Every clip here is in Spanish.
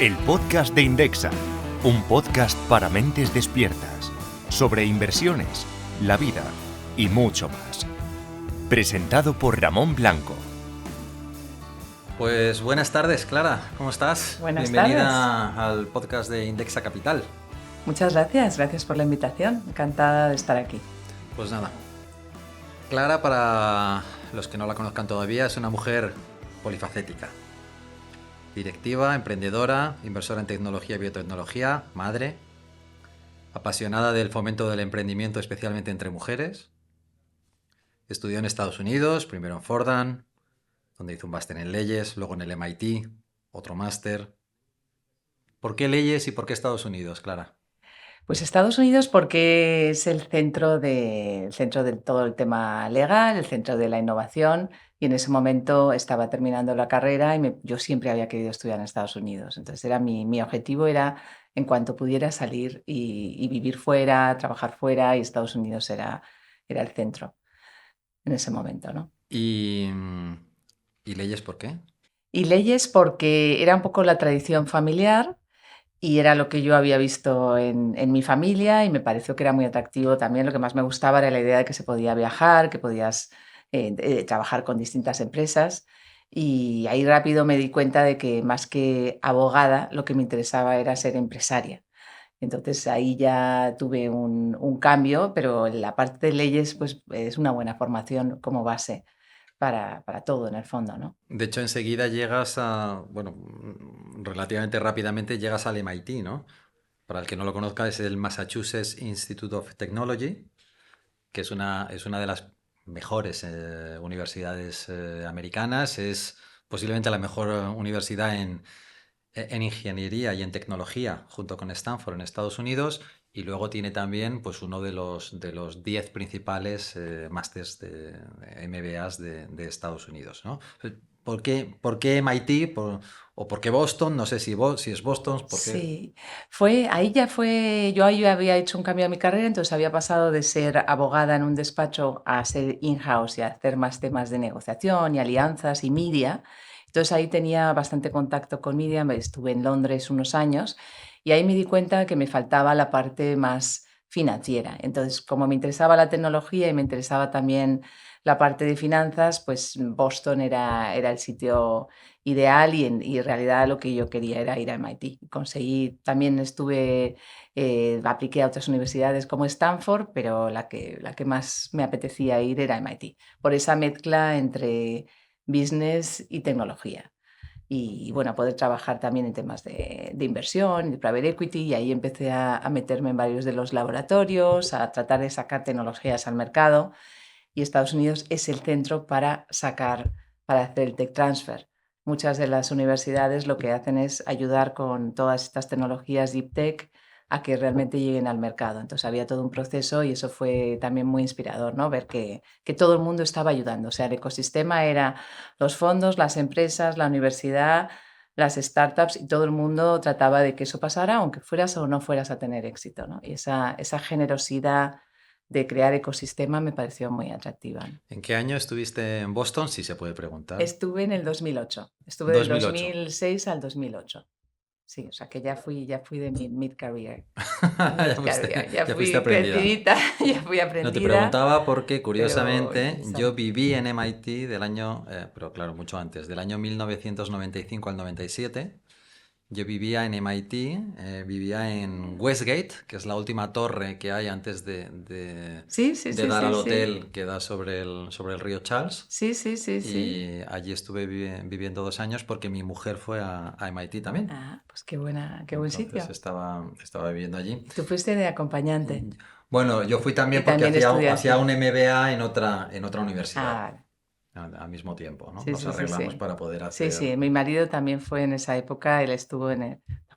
El podcast de Indexa, un podcast para mentes despiertas, sobre inversiones, la vida y mucho más. Presentado por Ramón Blanco. Pues buenas tardes, Clara, ¿cómo estás? Buenas Bienvenida tardes. al podcast de Indexa Capital. Muchas gracias por la invitación, encantada de estar aquí. Pues nada, Clara, para los que no la conozcan todavía, es una mujer polifacética. Directiva, emprendedora, inversora en tecnología y biotecnología, madre, apasionada del fomento del emprendimiento, especialmente entre mujeres. Estudió en Estados Unidos, primero en Fordham, donde hizo un máster en leyes, luego en el MIT, otro máster. ¿Por qué leyes y por qué Estados Unidos, Clara? Pues Estados Unidos porque es el centro de todo el tema legal, el centro de la innovación, y en ese momento estaba terminando la carrera y yo siempre había querido estudiar en Estados Unidos. Entonces era mi objetivo era, en cuanto pudiera, salir y vivir fuera, trabajar fuera, y Estados Unidos era el centro en ese momento, ¿no? ¿Y leyes por qué? Y leyes porque era un poco la tradición familiar. Y era lo que yo había visto en mi familia y me pareció que era muy atractivo también. Lo que más me gustaba era la idea de que se podía viajar, que podías trabajar con distintas empresas. Y ahí rápido me di cuenta de que más que abogada, lo que me interesaba era ser empresaria. Entonces ahí ya tuve un cambio, pero la parte de leyes pues, es una buena formación como base para todo en el fondo, ¿no? De hecho, enseguida llegas relativamente rápidamente llegas al MIT, ¿no? Para el que no lo conozca, es el Massachusetts Institute of Technology, que es una de las mejores universidades americanas. Es posiblemente la mejor universidad en ingeniería y en tecnología, junto con Stanford en Estados Unidos, y luego tiene también pues, uno de los 10 principales másters de MBAs de Estados Unidos, ¿no? ¿Por qué MIT? ¿O por qué Boston? No sé si es Boston. Sí, yo ahí había hecho un cambio a mi carrera, entonces había pasado de ser abogada en un despacho a ser in-house y a hacer más temas de negociación y alianzas y media. Entonces ahí tenía bastante contacto con media, estuve en Londres unos años y ahí me di cuenta que me faltaba la parte más financiera. Entonces, como me interesaba la tecnología y me interesaba también la parte de finanzas, pues Boston era el sitio ideal y en realidad lo que yo quería era ir a MIT. Apliqué a otras universidades como Stanford, pero la que más me apetecía ir era MIT, por esa mezcla entre business y tecnología. Y bueno, poder trabajar también en temas de inversión, de private equity, y ahí empecé a meterme en varios de los laboratorios, a tratar de sacar tecnologías al mercado. Y Estados Unidos es el centro para hacer el tech transfer. Muchas de las universidades lo que hacen es ayudar con todas estas tecnologías deep tech a que realmente lleguen al mercado. Entonces había todo un proceso y eso fue también muy inspirador, ¿no? Ver que todo el mundo estaba ayudando. O sea, el ecosistema era los fondos, las empresas, la universidad, las startups, y todo el mundo trataba de que eso pasara, aunque fueras o no fueras a tener éxito, ¿no? Y esa generosidad de crear ecosistema me pareció muy atractiva, ¿no? ¿En qué año estuviste en Boston? Si se puede preguntar. Estuve en el 2008, estuve del 2008. 2006 al 2008. Sí, o sea que ya fui de mi mid-career. Ya Ya fuiste fui aprendida. crecidita, ya fui No, te aprendida, preguntaba porque, pero curiosamente, yo interesante. viví en MIT pero claro, mucho antes, del año 1995 al 97. Yo vivía en MIT, vivía en Westgate, que es la última torre que hay antes Sí, sí, de sí, dar al sí, sí. hotel que da sobre el río Charles. Sí, sí, sí, sí. Y allí estuve viviendo 2 años porque mi mujer fue a MIT también. Ah, pues qué buen Entonces sitio. estaba viviendo allí. Y tú fuiste de acompañante Y, bueno, yo fui también y porque también hacía un estudiaste. MBA en otra universidad Ah, al mismo tiempo, ¿no? sí, Nos sí, sí, arreglamos sí. para poder Sí, hacer... sí, mi marido también fue en esa época, él estuvo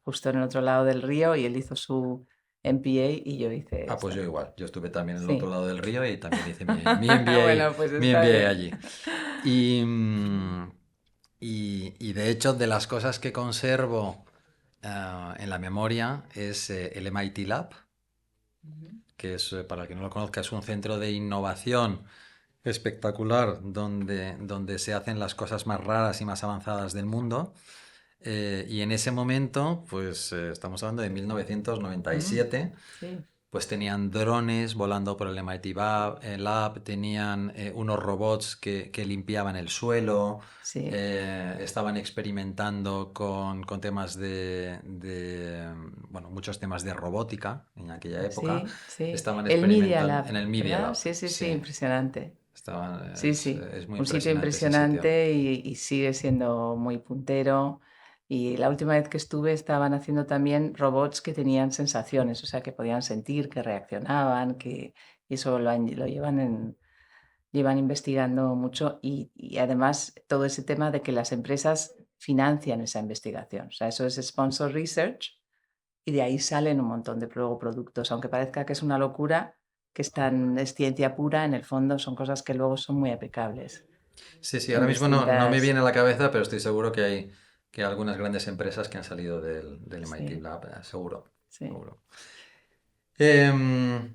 justo en el otro lado del río y él hizo su MBA y yo hice Ah, pues yo esto. igual. Yo estuve también en el otro Sí. lado del río y también hice mi MBA, Bueno, pues mi está MBA bien. allí. Y, mm, y de hecho, de las cosas que conservo en la memoria es el MIT Lab, Ujú. que es, para el que no lo conozca, es un centro de innovación espectacular donde se hacen las cosas más raras y más avanzadas del mundo. Y en ese momento, pues estamos hablando de Mm, 1997, sí, pues tenían drones volando por el MIT Lab, tenían unos robots que limpiaban el suelo, sí, estaban experimentando con temas bueno, muchos temas de robótica en aquella época. sí, sí. Estaban El Media experimentando en Lab, el Media ¿verdad? Lab, Sí, sí, sí, sí. impresionante. Estaban, Sí, sí, es muy un sitio impresionante ese sitio. impresionante y sigue siendo muy puntero. Y la última vez que estuve estaban haciendo también robots que tenían sensaciones, o sea, que podían sentir, que reaccionaban, que y eso lo llevan investigando mucho y además todo ese tema de que las empresas financian esa investigación. O sea, eso es sponsor research y de ahí salen un montón de luego productos, aunque parezca que es una locura, que es ciencia pura, en el fondo son cosas que luego son muy aplicables Sí, sí, en ahora mismo no me distintas. viene a la cabeza, pero estoy seguro que hay algunas grandes empresas que han salido del MIT Sí, Lab, seguro, sí. seguro. Em,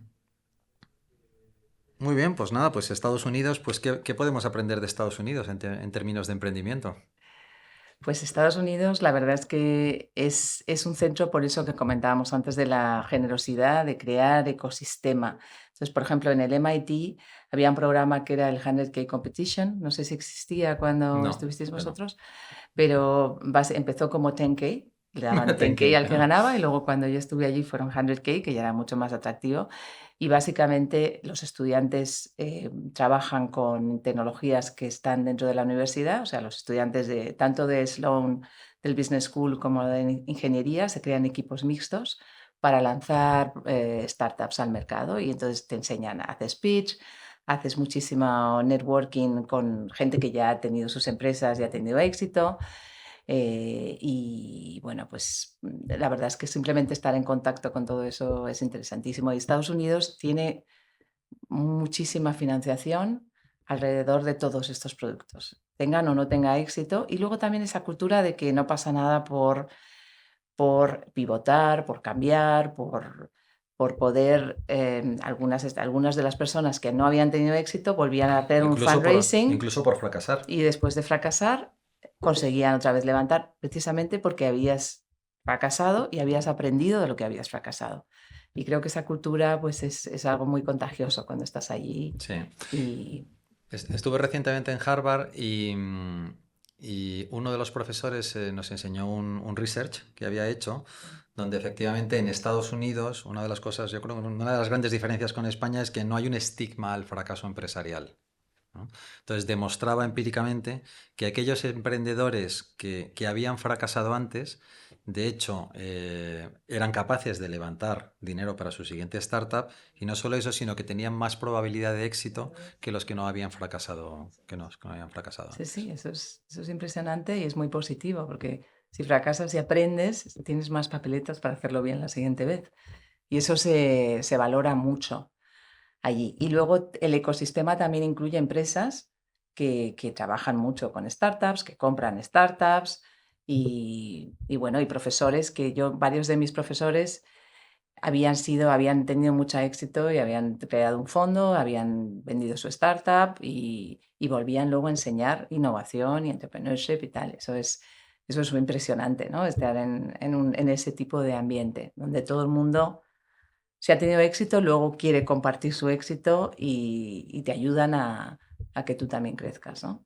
Muy bien, pues nada, pues Estados Unidos, pues ¿qué podemos aprender de Estados Unidos en términos de emprendimiento? Pues Estados Unidos, la verdad es que es un centro, por eso que comentábamos antes de la generosidad, de crear ecosistema. Entonces, por ejemplo, en el MIT había un programa que era el 100K Competition, no sé si existía cuando No, estuvisteis yo no. vosotros, pero empezó como 10K, le daban Thank 10K you. al que ganaba y luego cuando yo estuve allí fueron 100K, que ya era mucho más atractivo. Y básicamente los estudiantes trabajan con tecnologías que están dentro de la universidad, o sea, los estudiantes tanto de Sloan, del Business School, como de ingeniería, se crean equipos mixtos para lanzar startups al mercado y entonces te enseñan, haces pitch, haces muchísimo networking con gente que ya ha tenido sus empresas y ha tenido éxito. Y bueno, pues la verdad es que simplemente estar en contacto con todo eso es interesantísimo. Y Estados Unidos tiene muchísima financiación alrededor de todos estos productos, tengan o no tenga éxito. Y luego también esa cultura de que no pasa nada por pivotar, por cambiar, por poder, algunas de las personas que no habían tenido éxito volvían a hacer un fundraising Incluso por fracasar. y después de fracasar conseguían otra vez levantar, precisamente porque habías fracasado y habías aprendido de lo que habías fracasado. Y creo que esa cultura pues es algo muy contagioso cuando estás allí Sí. y Estuve recientemente en Harvard y uno de los profesores nos enseñó un research que había hecho, donde efectivamente en Estados Unidos, una de las cosas, yo creo que una de las grandes diferencias con España es que no hay un estigma al fracaso empresarial, ¿no? Entonces demostraba empíricamente que aquellos emprendedores que habían fracasado antes, de hecho, eran capaces de levantar dinero para su siguiente startup y no solo eso, sino que tenían más probabilidad de éxito que los que no habían fracasado, que no habían fracasado sí, antes. sí, eso es impresionante y es muy positivo porque si fracasas y aprendes, tienes más papeletas para hacerlo bien la siguiente vez. Y eso se valora mucho allí. Y luego el ecosistema también incluye empresas que trabajan mucho con startups, que compran startups y bueno, y profesores varios de mis profesores habían tenido mucho éxito y habían creado un fondo, habían vendido su startup y volvían luego a enseñar innovación y entrepreneurship y tal. Eso es muy impresionante, ¿no? Estar en ese tipo de ambiente donde todo el mundo, si ha tenido éxito, luego quiere compartir su éxito y te ayudan a que tú también crezcas, ¿no?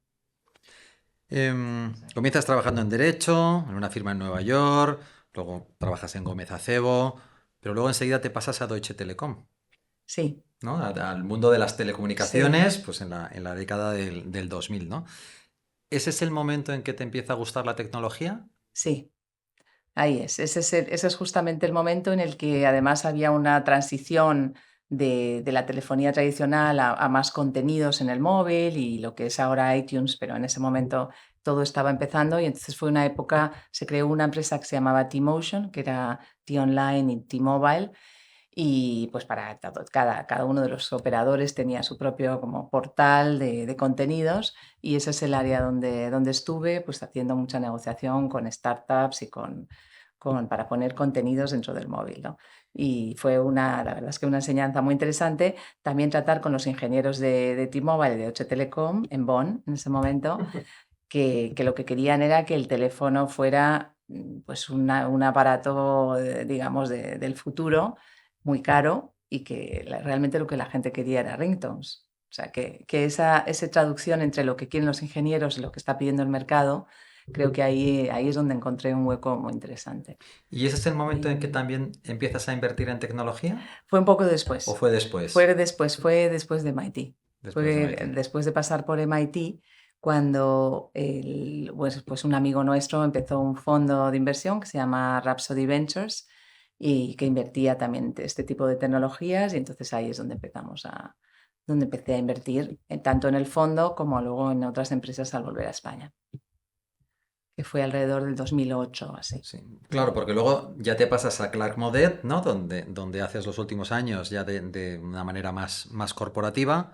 Comienzas trabajando en Derecho, en una firma en Nueva York, luego trabajas en Gómez Acebo, pero luego enseguida te pasas a Deutsche Telekom, Sí, ¿no? Al mundo de las sí, telecomunicaciones, pues en la década del 2000, ¿no? ¿Ese es el momento en que te empieza a gustar la tecnología? sí. Ahí es. Ese es justamente el momento en el que además había una transición de la telefonía tradicional a más contenidos en el móvil y lo que es ahora iTunes, pero en ese momento todo estaba empezando y entonces fue una época, se creó una empresa que se llamaba T-Motion, que era T-Online y T-Mobile, y pues para cada uno de los operadores tenía su propio como portal de contenidos y ese es el área donde estuve pues haciendo mucha negociación con startups y para poner contenidos dentro del móvil, ¿no? Y fue la verdad es que una enseñanza muy interesante. También tratar con los ingenieros de T-Mobile y de Deutsche Telekom en Bonn en ese momento, que lo que querían era que el teléfono fuera pues un aparato, digamos, del futuro, muy caro, y que realmente lo que la gente quería era ringtones. O sea, que esa traducción entre lo que quieren los ingenieros y lo que está pidiendo el mercado, creo que ahí es donde encontré un hueco muy interesante. ¿Y ese es el momento en que Y también empiezas a invertir en tecnología? fue un poco ¿O después. fue después? Fue después de MIT. Después de Fue MIT. después de pasar por MIT cuando pues un amigo nuestro empezó un fondo de inversión que se llama Rhapsody Ventures y que invertía también este tipo de tecnologías, y entonces ahí es donde donde empecé a invertir tanto en el fondo como luego en otras empresas al volver a España, que fue alrededor del 2008 así. Sí, claro, porque luego ya te pasas a Clark Modet, ¿no? Donde haces los últimos años ya de una manera más corporativa,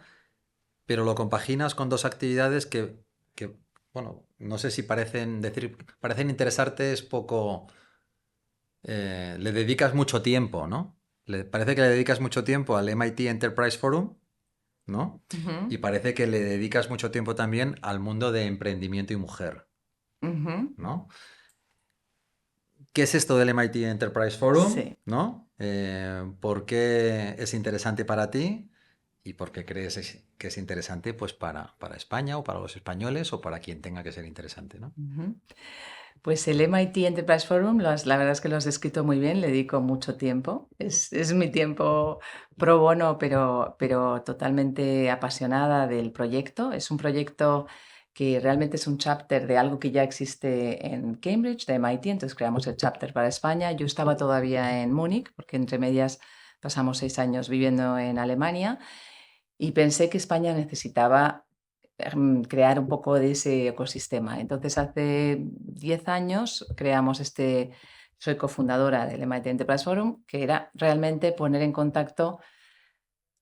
pero lo compaginas con dos actividades que, bueno, no sé si parecen interesarte, es poco, le dedicas mucho tiempo, ¿no? Parece que le dedicas mucho tiempo al MIT Enterprise Forum, ¿no? Ujú, Y parece que le dedicas mucho tiempo también al mundo de emprendimiento y mujer, ujú. ¿no? ¿Qué es esto del MIT Enterprise Forum? Sí. ¿No? ¿Por qué es interesante para ti? ¿Y por qué crees que es interesante pues para España o para los españoles o para quien tenga que ser interesante, ¿no? Ujú. Pues el MIT Enterprise Forum, la verdad es que lo has descrito muy bien, le dedico mucho tiempo. Es mi tiempo pro bono, pero totalmente apasionada del proyecto. Es un proyecto que realmente es un chapter de algo que ya existe en Cambridge, de MIT, entonces creamos el chapter para España. Yo estaba todavía en Múnich, porque entre medias pasamos 6 años viviendo en Alemania, y pensé que España necesitaba crear un poco de ese ecosistema. Entonces, hace 10 años creamos soy cofundadora del MIT Enterprise Forum, que era realmente poner en contacto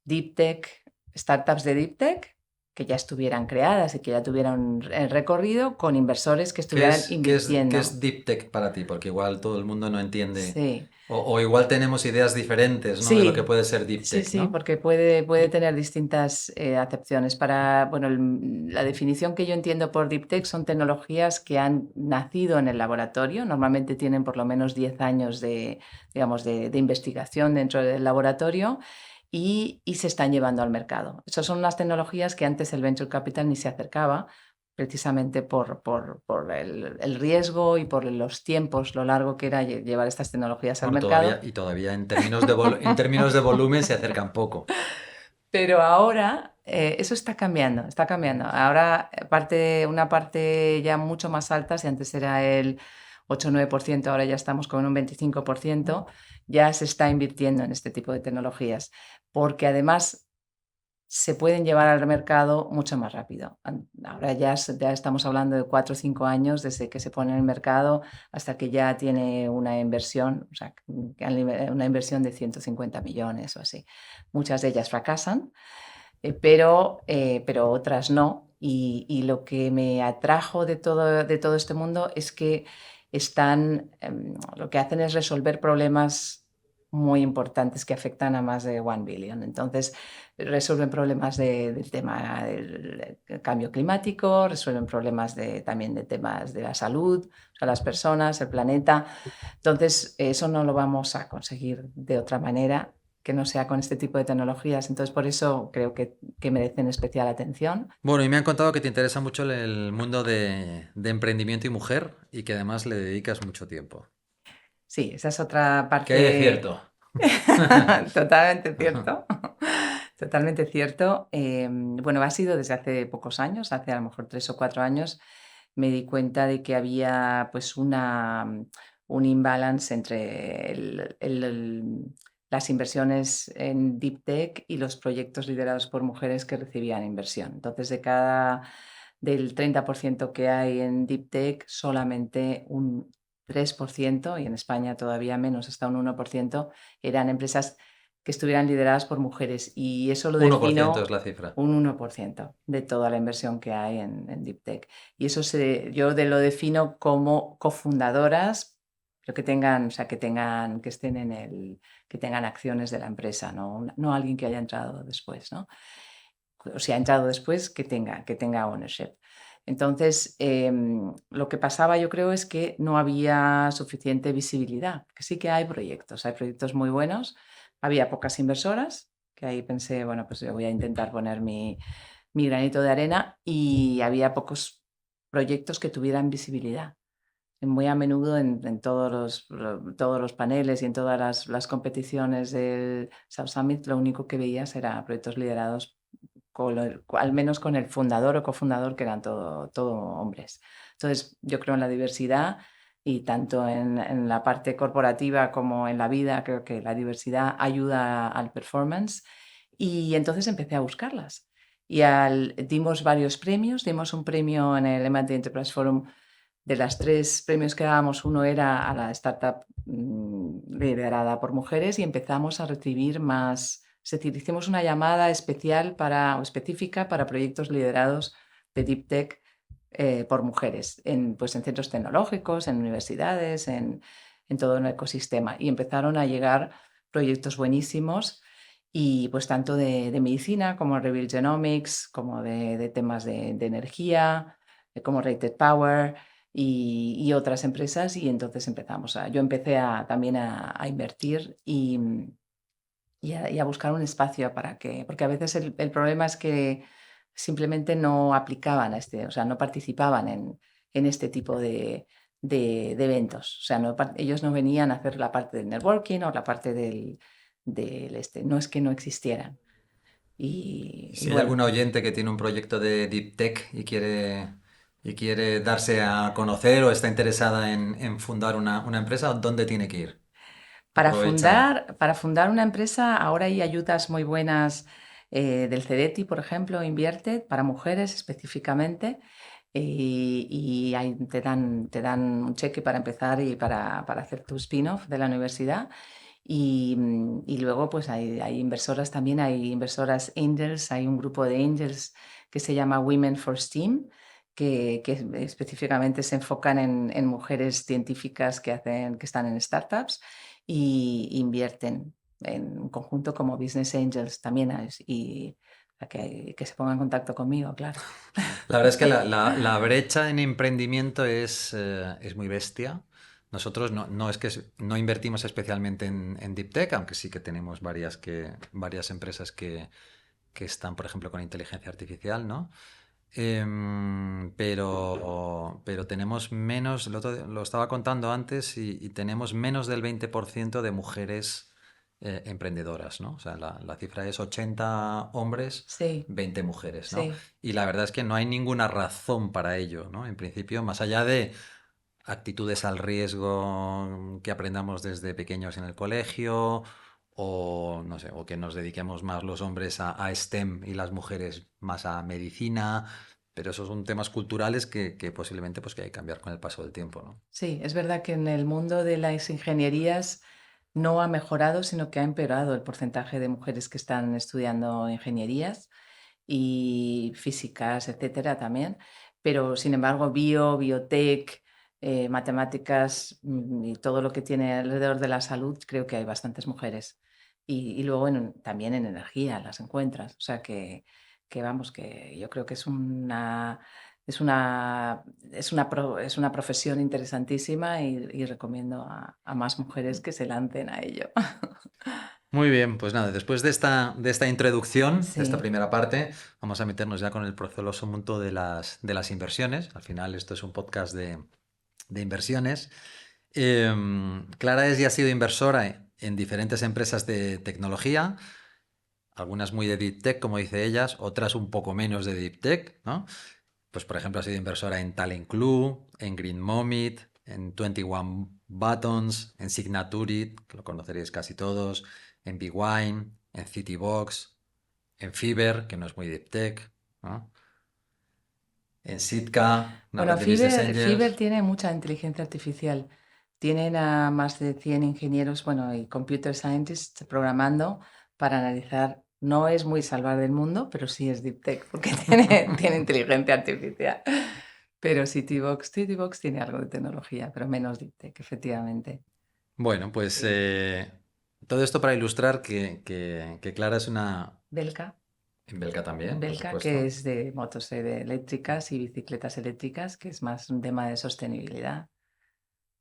Deep Tech, startups de Deep Tech, que ya estuvieran creadas y que ya tuvieran el recorrido, con inversores que estuvieran Qué invirtiendo. es Deep Tech para ti? Porque igual todo el mundo no entiende, Sí. o igual tenemos ideas diferentes, ¿no? De lo que Sí, puede ser Deep sí, Tech, sí, ¿no? porque puede tener distintas acepciones. Bueno, la definición que yo entiendo por Deep Tech son tecnologías que han nacido en el laboratorio, normalmente tienen por lo menos 10 años digamos, de investigación dentro del laboratorio, y se están llevando al mercado. Esas son unas tecnologías que antes el Venture Capital ni se acercaba, precisamente por el riesgo y por los tiempos, lo largo que era llevar estas tecnologías al Bueno, mercado. todavía en términos de volumen se acercan poco. Pero ahora eso está cambiando, está cambiando. Ahora una parte ya mucho más alta, si antes era el 8 o 9%, ahora ya estamos con un 25%, ya se está invirtiendo en este tipo de tecnologías, porque además se pueden llevar al mercado mucho más rápido. Ahora ya estamos hablando de 4 o 5 años desde que se pone en el mercado hasta que ya tiene una inversión, o sea, una inversión de 150 millones o así. Muchas de ellas fracasan, pero otras no. Y lo que me atrajo de todo este mundo es que lo que hacen es resolver problemas muy importantes que afectan a más de 1 billion. Entonces, resuelven problemas del tema del cambio climático, resuelven problemas también de temas de la salud, o sea, las personas, el planeta. Entonces, eso no lo vamos a conseguir de otra manera que no sea con este tipo de tecnologías. Entonces, por eso creo que merecen especial atención. Bueno, y me han contado que te interesa mucho el mundo de emprendimiento y mujer y que además le dedicas mucho tiempo. Sí, esa es otra ¿Qué hay de parte cierto? totalmente cierto. Totalmente cierto. Bueno, ha sido desde hace pocos años, hace a lo mejor 3 o 4 años, me di cuenta de que había pues un imbalance entre las inversiones en Deep Tech y los proyectos liderados por mujeres que recibían inversión. Entonces, del 30% que hay en Deep Tech, solamente un 3%, y en España todavía menos, hasta un 1%, eran empresas que estuvieran lideradas por mujeres. Y eso lo 1% es defino la cifra. un 1% de toda la inversión que hay en Deep Tech. Y eso yo lo defino como cofundadoras, pero o sea, que estén que tengan acciones de la empresa, no alguien que haya entrado después, ¿no? O si ha entrado después, que tenga ownership. Entonces, lo que pasaba yo creo es que no había suficiente visibilidad, que sí que hay proyectos muy buenos, había pocas inversoras, que ahí pensé, bueno, pues yo voy a intentar poner mi granito de arena y había pocos proyectos que tuvieran visibilidad. Muy a menudo en todos los paneles y en todas las competiciones del South Summit, lo único que veías era proyectos liderados al menos con el fundador o cofundador, que eran todo hombres. Entonces, yo creo en la diversidad y tanto en la parte corporativa como en la vida, creo que la diversidad ayuda al performance. Y entonces empecé a buscarlas. Dimos varios premios, dimos un premio en el MIT Enterprise Forum. De las 3 premios que dábamos, uno era a la startup liderada por mujeres y empezamos a recibir más. Es decir, hicimos una llamada especial o específica para proyectos liderados de Deep Tech por mujeres, pues en centros tecnológicos, en universidades, en todo el ecosistema. Y empezaron a llegar proyectos buenísimos y pues tanto de medicina como Reveal Genomics, como de temas de energía, como Rated Power y otras empresas, y entonces yo empecé también a invertir y a buscar un espacio porque a veces el problema es que simplemente no aplicaban o sea, no participaban en este tipo de eventos. O sea, ellos no venían a hacer la parte del networking o la parte no es que no existieran. Y Si hay bueno, algún oyente que tiene un proyecto de Deep Tech y quiere darse a conocer o está interesada en fundar una empresa, ¿dónde tiene que ir? Aprovecha. Para fundar una empresa, ahora hay ayudas muy buenas del CEDETI, por ejemplo, Invierte, para mujeres específicamente, te dan un cheque para empezar y para hacer tu spin-off de la universidad. Y luego, pues hay inversoras también, hay inversoras angels, hay un grupo de angels que se llama Women for STEAM, que específicamente se enfocan en mujeres científicas que están en startups y invierten en un conjunto como Business Angels también que se ponga en contacto conmigo, claro. La verdad es que la brecha en emprendimiento es muy bestia. Nosotros no es que no invertimos especialmente en Deep Tech, aunque sí que tenemos varias empresas que están, por ejemplo, con inteligencia artificial, ¿no? Pero tenemos menos, lo estaba contando antes, y tenemos menos del 20% de mujeres emprendedoras, ¿no? O sea, la cifra es 80 hombres, Sí, 20 mujeres, ¿no? sí. Y la verdad es que no hay ninguna razón para ello, ¿no? En principio, más allá de actitudes al riesgo que aprendamos desde pequeños en el colegio, o no sé, o que nos dediquemos más los hombres a STEM y las mujeres más a medicina, pero esos son temas culturales que posiblemente pues que hay que cambiar con el paso del tiempo, ¿no? Sí, es verdad que en el mundo de las ingenierías no ha mejorado, sino que ha empeorado el porcentaje de mujeres que están estudiando ingenierías y físicas, etcétera, también. Pero, sin embargo, biotech, matemáticas y todo lo que tiene alrededor de la salud, creo que hay bastantes mujeres. Y luego también en energía las encuentras. O sea que vamos, que yo creo que es una, es una profesión interesantísima y recomiendo a más mujeres que se lancen a ello. Muy bien, pues nada, después de esta introducción, de esta Sí, primera parte, vamos a meternos ya con el proceso mundo de las inversiones. Al final esto es un podcast de inversiones. Clara es y ha sido inversora en diferentes empresas de tecnología, algunas muy de Deep Tech, como dice ellas, otras un poco menos de Deep Tech, ¿no? Pues por ejemplo ha sido inversora en Talent Club, en Green Momit, en 21 Buttons, en Signaturit, que lo conoceréis casi todos, en Big Wine, en Citybox, en Fiverr, que no es muy Deep Tech, ¿no? En Sitka, una red bueno, de Business Fiverr Angels. tiene mucha inteligencia artificial. Tienen a más de 100 ingenieros, bueno, y computer scientists programando para analizar. No es muy salvar del mundo, pero sí es deep tech porque tiene inteligencia artificial. Pero Citybox tiene algo de tecnología, pero menos deep tech, efectivamente. Bueno, pues Sí. todo esto para ilustrar que Clara es una Belka. En Belka también, por Belka, supuesto. que es de motos eléctricas y bicicletas eléctricas, que es más un tema de sostenibilidad,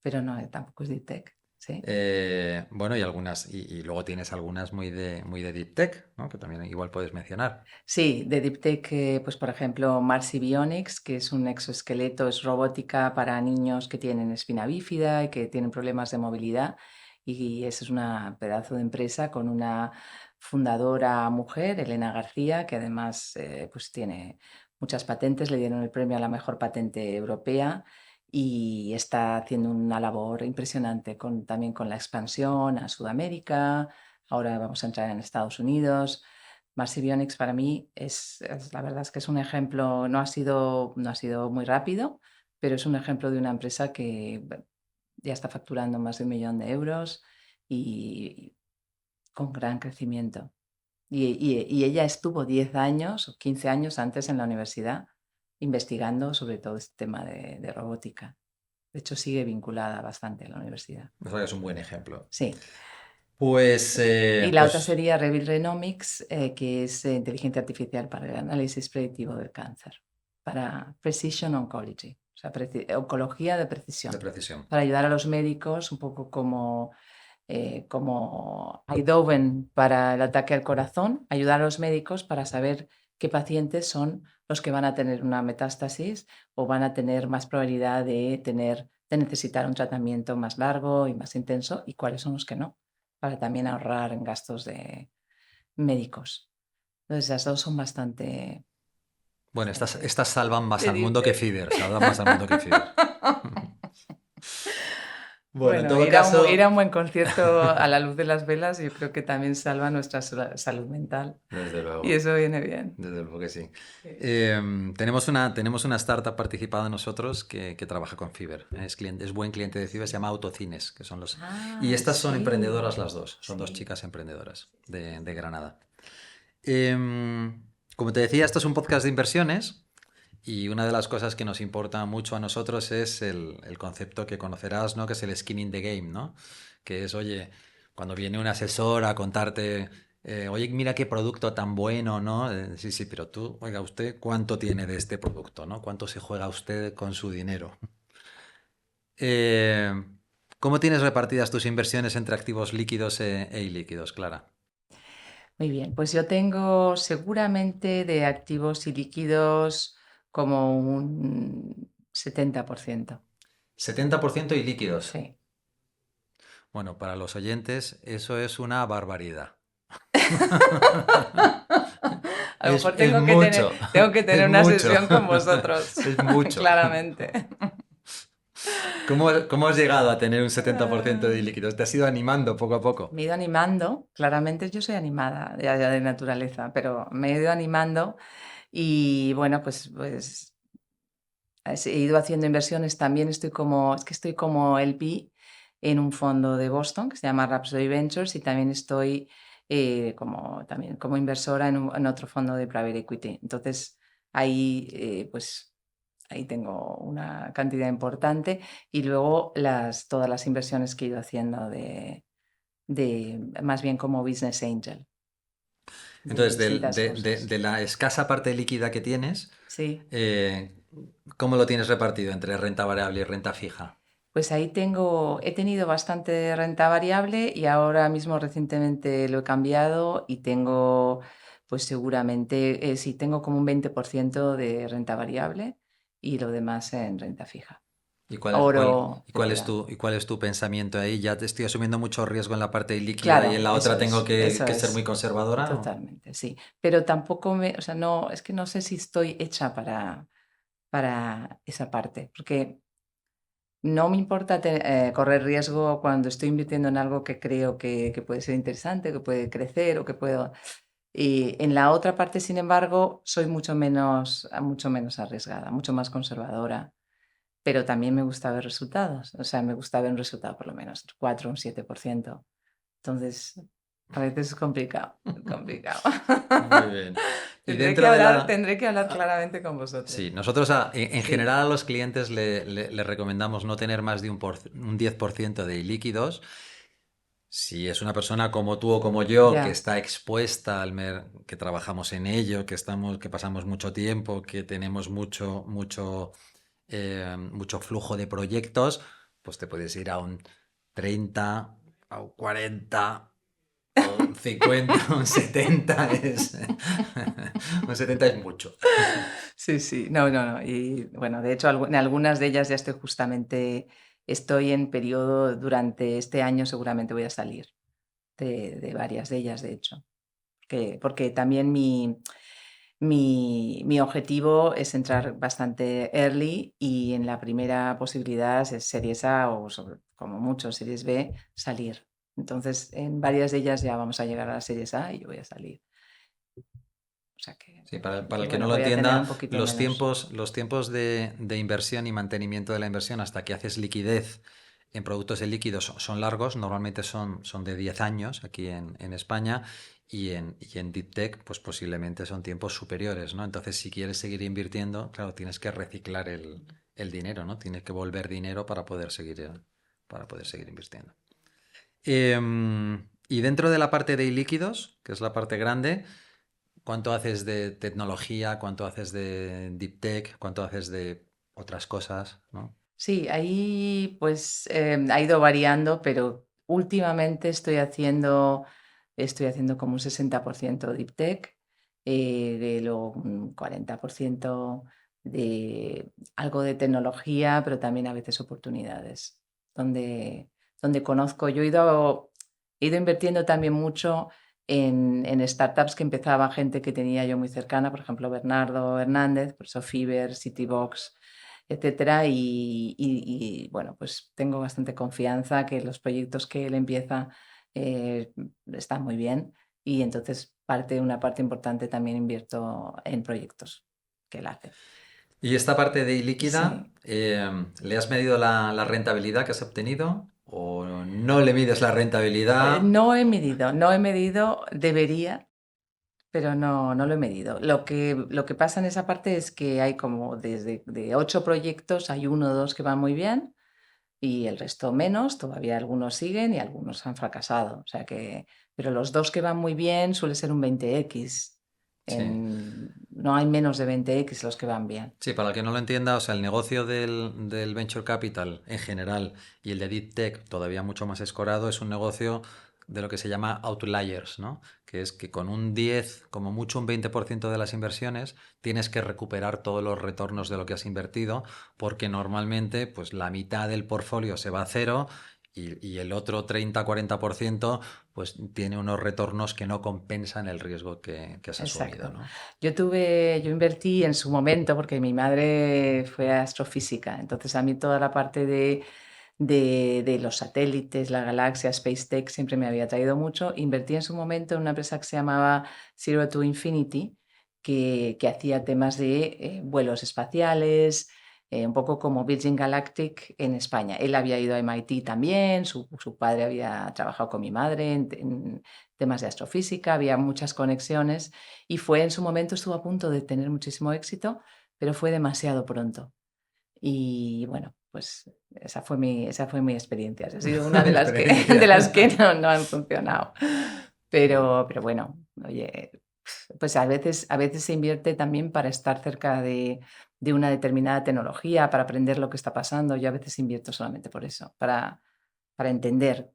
pero no, tampoco es deep tech, ¿sí? Bueno, y algunas, y luego tienes algunas muy de Deep Tech, ¿no? Que también igual puedes mencionar. Sí, de Deep Tech, pues por ejemplo, Marcy Bionics, que es un exoesqueleto, es robótica para niños que tienen espina bífida y que tienen problemas de movilidad. Y esa es una pedazo de empresa con una fundadora mujer, Elena García, que además pues tiene muchas patentes, le dieron el premio a la mejor patente europea y está haciendo una labor impresionante también con la expansión a Sudamérica. Ahora vamos a entrar en Estados Unidos. Marcy Bionics para mí la verdad es que es un ejemplo, no ha sido muy rápido, pero es un ejemplo de una empresa que ya está facturando más de 1 millón de euros y con gran crecimiento. Y ella estuvo 10 años o 15 años antes en la universidad investigando sobre todo este tema de robótica. De hecho, sigue vinculada bastante a la universidad. O sea que es un buen ejemplo. Sí. Pues, Y la otra sería Revit Genomics, que es inteligencia artificial para el análisis predictivo del cáncer, para Precision Oncology, o sea, oncología de de precisión, precisión. para ayudar a los médicos, un poco como Eindhoven para el ataque al corazón, ayudar a los médicos para saber qué pacientes son los que van a tener una metástasis o van a tener más probabilidad de necesitar un tratamiento más largo y más intenso y cuáles son los que no, para también ahorrar en gastos de médicos. Entonces, las dos son bastante... Bueno, bastante estas salvan más de al mundo que deep Fiverr, salvan más al mundo que Fiverr. tech. Bueno, en Bueno, todo ir a caso, un buen concierto a la luz de las velas, yo creo que también salva nuestra salud mental. desde Y luego. eso viene bien. Desde luego que sí. Sí. Tenemos una startup participada de nosotros que trabaja con Fiverr. Es buen cliente de Fiverr, se llama Autocines, que son los... Y estas son Sí, emprendedoras las dos, son dos sí. chicas emprendedoras de Granada. Como te decía, esto es un podcast de inversiones y una de las cosas que nos importa mucho a nosotros es el concepto que conocerás, ¿no? Que es el skin in the game, ¿no? Que es, oye, cuando viene un asesor a contarte, oye, mira qué producto tan bueno, ¿no? Sí, sí, pero tú, oiga, usted, ¿cuánto tiene de este producto, ¿no? ¿Cuánto se juega usted con su dinero? Eh, ¿Cómo tienes repartidas tus inversiones entre activos líquidos e ilíquidos, Clara? Muy bien, pues yo tengo seguramente de activos y líquidos como un 70%. 70% ilíquidos. Sí. Bueno, para los oyentes, eso es una barbaridad. A lo mejor Es mucho, tengo que es tener una mucho, sesión con vosotros, es mucho. claramente. ¿Cómo has llegado a tener un 70% de Ah, líquidos? ¿Te has ido animando poco a poco? Me he ido animando, claramente yo soy animada ya de naturaleza, pero me he ido animando y bueno, pues he ido haciendo inversiones. También estoy como LP en un fondo de Boston que se llama Rhapsody Ventures y también estoy también como inversora en otro fondo de private equity. Entonces, ahí, pues, ahí tengo una cantidad importante y luego todas las inversiones que he ido haciendo más bien como business angel de Entonces, distintas cosas. de la escasa parte líquida que tienes, Sí. eh, ¿cómo lo tienes repartido entre renta variable y renta fija? Pues ahí he tenido bastante renta variable y ahora mismo recientemente lo he cambiado y tengo, pues seguramente, sí, tengo como un 20% de renta variable y lo demás en renta fija. Oro, etcétera. Y cuál es tu pensamiento ahí? ¿Ya te estoy asumiendo mucho riesgo en la parte líquida y en Claro, la otra tengo eso que ser muy es, conservadora? totalmente, sí. Pero tampoco o sea, no, es que no sé si estoy hecha para esa parte, porque no me importa correr riesgo cuando estoy invirtiendo en algo que creo que puede ser interesante, que puede crecer o que puedo... Y en la otra parte, sin embargo, soy mucho menos arriesgada, mucho más conservadora, pero también me gusta ver resultados. O sea, me gusta ver un resultado por lo menos 4 o un 7%. Entonces, a veces es complicado. Muy bien. Y dentro de Tendré que hablar claramente con vosotros. Sí, nosotros en Sí. general a los clientes le recomendamos no tener más de un 10% de ilíquidos. Si es una persona como tú o como yo que Ya, está expuesta que trabajamos en ello, que pasamos mucho tiempo, que tenemos mucho flujo de proyectos, pues te puedes ir a un 30, a un 40, o un 50, un 70 un 70 es mucho. sí, sí, no, no, no. Y bueno, de hecho, en algunas de ellas ya estoy en periodo durante este año, seguramente voy a salir de varias de ellas, de hecho. Porque también mi objetivo es entrar bastante early y en la primera posibilidad es Series A o como mucho Series B, salir. Entonces, en varias de ellas ya vamos a llegar a las Series A y yo voy a salir. O sea Sí, para el que no bueno, lo voy a tener entienda, un poquito menos. los tiempos de inversión y mantenimiento de la inversión hasta que haces liquidez en productos de líquidos son largos, normalmente son de 10 años aquí en España y en Deep Tech pues posiblemente son tiempos superiores, ¿no? Entonces si quieres seguir invirtiendo, claro, tienes que reciclar el dinero, ¿no? Tienes que volver dinero para poder seguir invirtiendo. Y dentro de la parte de ilíquidos, que es la parte grande, ¿cuánto haces de tecnología? ¿Cuánto haces de deep tech? ¿Cuánto haces de otras cosas? ¿No? Sí, ahí pues ha ido variando, pero últimamente estoy haciendo como un 60% Deep Tech, de luego un 40% de algo de tecnología, pero también a veces oportunidades, donde conozco. He ido invirtiendo también mucho en startups que empezaba gente que tenía yo muy cercana, por ejemplo, Bernardo Hernández, por eso Fiverr, Citybox, etcétera. Bueno, pues tengo bastante confianza que los proyectos que él empieza eh, están muy bien y entonces una parte importante también invierto en proyectos que él hace. Y esta parte de ilíquida, Sí. ¿le has medido la rentabilidad que has obtenido? ¿O no le mides la rentabilidad? No he medido, debería, pero no lo he medido. Lo que pasa en esa parte es que hay como desde de 8 proyectos, hay uno o dos que van muy bien y el resto menos, todavía algunos siguen y algunos han fracasado. O sea pero los dos que van muy bien suele ser un 20x. Sí. No hay menos de 20x los que van bien. Sí, para el que no lo entienda, o sea, el negocio del venture capital en general y el de deep tech todavía mucho más escorado es un negocio de lo que se llama outliers, ¿no? Que es que con un 10, como mucho un 20% de las inversiones, tienes que recuperar todos los retornos de lo que has invertido, porque normalmente pues la mitad del portfolio se va a cero y el otro 30-40% pues tiene unos retornos que no compensan el riesgo que has asumido, Exacto. ¿no? Yo invertí en su momento porque mi madre fue astrofísica, entonces a mí toda la parte de los satélites, la galaxia, Space Tech siempre me había traído mucho. Invertí en su momento en una empresa que se llamaba Zero to Infinity, que hacía temas de vuelos espaciales, un poco como Virgin Galactic en España. Él había ido a MIT también, su padre había trabajado con mi madre en temas de astrofísica, había muchas conexiones y en su momento estuvo a punto de tener muchísimo éxito, pero fue demasiado pronto. Y bueno, pues esa fue mi experiencia. Ha sido una de las que, de Experiencia. las que no han funcionado. Pero bueno, oye, pues a veces se invierte también para estar cerca de una determinada tecnología, para aprender lo que está pasando. Yo a veces invierto solamente por eso, para entender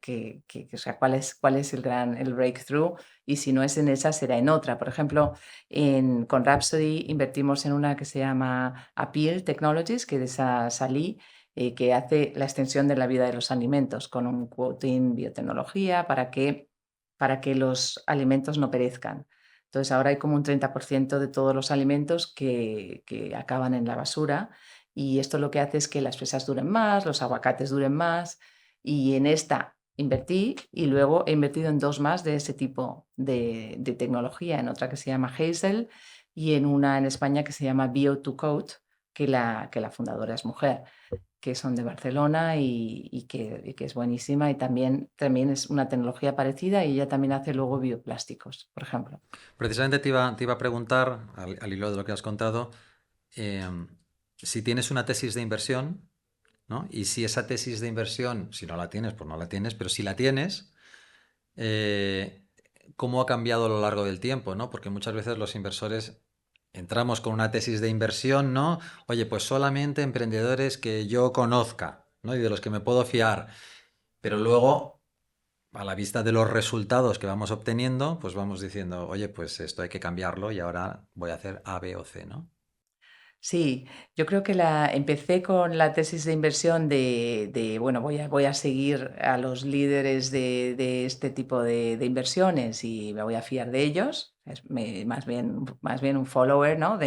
o sea, cuál es el breakthrough y si no es en esa, será en otra. Por ejemplo, con Rhapsody invertimos en una que se llama Appeal Technologies, que de esa salí, que hace la extensión de la vida de los alimentos con un quoting biotecnología para que los alimentos no perezcan. Entonces, ahora hay como un 30% de todos los alimentos que acaban en la basura y esto lo que hace es que las fresas duren más, los aguacates duren más y en esta invertí y luego he invertido en dos más de ese tipo de tecnología, en otra que se llama Hazel y en una en España que se llama Bio2Code, que la fundadora es mujer, que son de Barcelona y que es buenísima y también es una tecnología parecida y ella también hace luego bioplásticos, por ejemplo. Precisamente te iba a preguntar, al hilo de lo que has contado, em, si tienes una tesis de inversión, ¿no? Y si esa tesis de inversión, si no la tienes, pues no la tienes, pero si la tienes, cómo ha cambiado a lo largo del tiempo, ¿no? Porque muchas veces los inversores entramos con una tesis de inversión, ¿no? Oye, pues solamente emprendedores que yo conozca, ¿no? Y de los que me puedo fiar. Pero luego, a la vista de los resultados que vamos obteniendo, pues vamos diciendo, oye, pues esto hay que cambiarlo y ahora voy a hacer A, B o C, ¿no? Sí, yo creo que empecé con la tesis de inversión bueno, voy a seguir a los líderes de este tipo de inversiones y me voy a fiar de ellos. Más bien un follower, ¿no?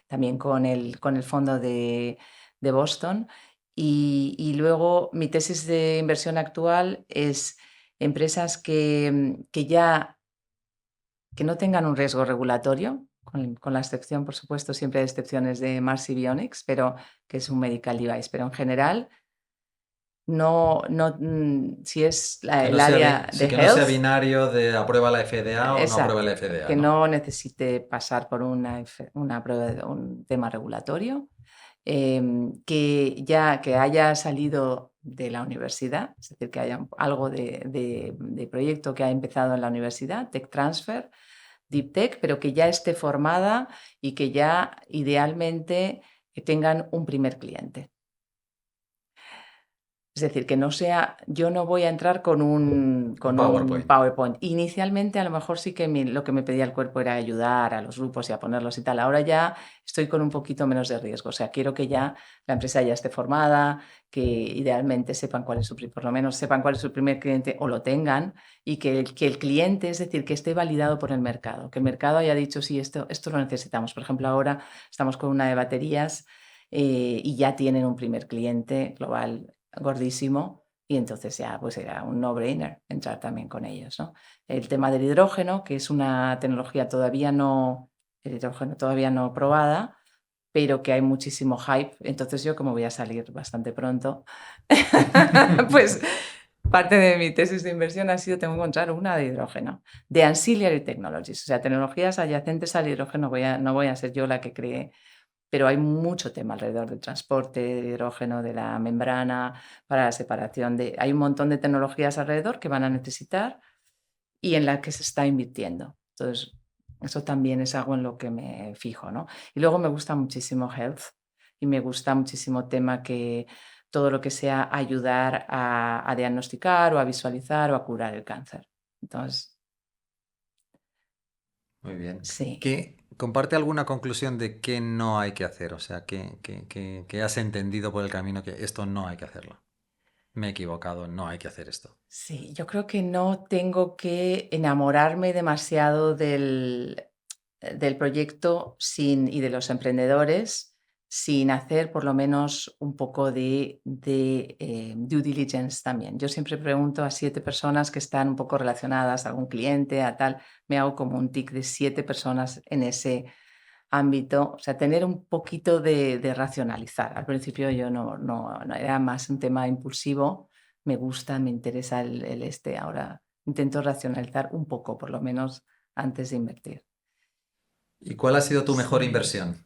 También con el fondo de Boston. Y luego mi tesis de inversión actual es empresas que no tengan un riesgo regulatorio, con la excepción, por supuesto, siempre hay excepciones de Mars y Bionics, pero que es un medical device, pero en general, si es Que no el sea, área de sí, que no sea health, binario de aprueba la FDA o no aprueba la exacto, FDA, que ¿no? no necesite pasar por una prueba un tema regulatorio, que haya salido de la universidad, es decir, que haya algo de proyecto que ha empezado en la universidad, tech transfer, deep tech, pero que ya esté formada y que ya idealmente que tengan un primer cliente. Es decir, que no sea, yo no voy a entrar Un con un PowerPoint. PowerPoint. Inicialmente a lo mejor sí que lo que me pedía el cuerpo era ayudar a los grupos y a ponerlos y tal. Ahora ya estoy con un poquito menos de riesgo. O sea, quiero que ya la empresa ya esté formada, que idealmente sepan cuál es por lo menos sepan cuál es su primer cliente o lo tengan y que el cliente, es decir, que esté validado por el mercado. Que el mercado haya dicho, sí, esto lo necesitamos. Por ejemplo, ahora estamos con una de baterías y ya tienen un primer cliente global gordísimo y entonces ya pues era un no-brainer entrar también con ellos, ¿no? El tema del hidrógeno, que es una tecnología el hidrógeno todavía no probada, pero que hay muchísimo hype, entonces yo como voy a salir bastante pronto, pues parte de mi tesis de inversión ha sido tengo que encontrar una de hidrógeno, de ancillary technologies, o sea, tecnologías adyacentes al hidrógeno, no voy a ser yo la que cree, pero hay mucho tema alrededor del transporte, de hidrógeno, de la membrana, para la separación hay un montón de tecnologías alrededor que van a necesitar y en las que se está invirtiendo. Entonces, eso también es algo en lo que me fijo, ¿no? Y luego me gusta muchísimo health y me gusta muchísimo todo lo que sea ayudar a diagnosticar o a visualizar o a curar el cáncer. Entonces, Muy bien. sí. Comparte alguna conclusión de qué no hay que hacer? O sea, que has entendido por el camino que esto no hay que hacerlo. Me he equivocado, no hay que hacer esto. Sí, yo creo que no tengo que enamorarme demasiado del proyecto y de los emprendedores sin hacer por lo menos un poco de due diligence también. Yo siempre pregunto a 7 personas que están un poco relacionadas, a algún cliente, a tal, me hago como un tic de 7 personas en ese ámbito, o sea, tener un poquito de racionalizar. Al principio yo no era más un tema impulsivo, me gusta, me interesa ahora intento racionalizar un poco, por lo menos antes de invertir. ¿Y cuál ha sido tu mejor Sí, inversión?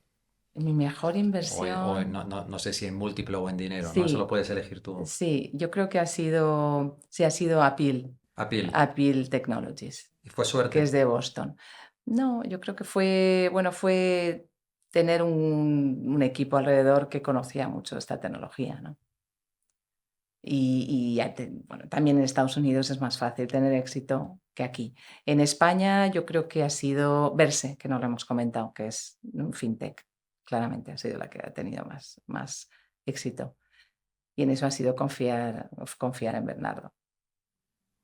mi mejor inversión, No sé si en múltiplo o en dinero, ¿no? Eso lo sí, puedes elegir tú. sí, yo creo que ha sido Apil. Appeal Technologies, ¿Y fue que es suerte? de Boston. No, yo creo que fue tener un equipo alrededor que conocía mucho esta tecnología, ¿no? Bueno, también en Estados Unidos es más fácil tener éxito que aquí. En España yo creo que ha sido Verse, que no lo hemos comentado, que es un fintech. Claramente ha sido la que ha tenido más éxito. Y en eso ha sido confiar en Bernardo.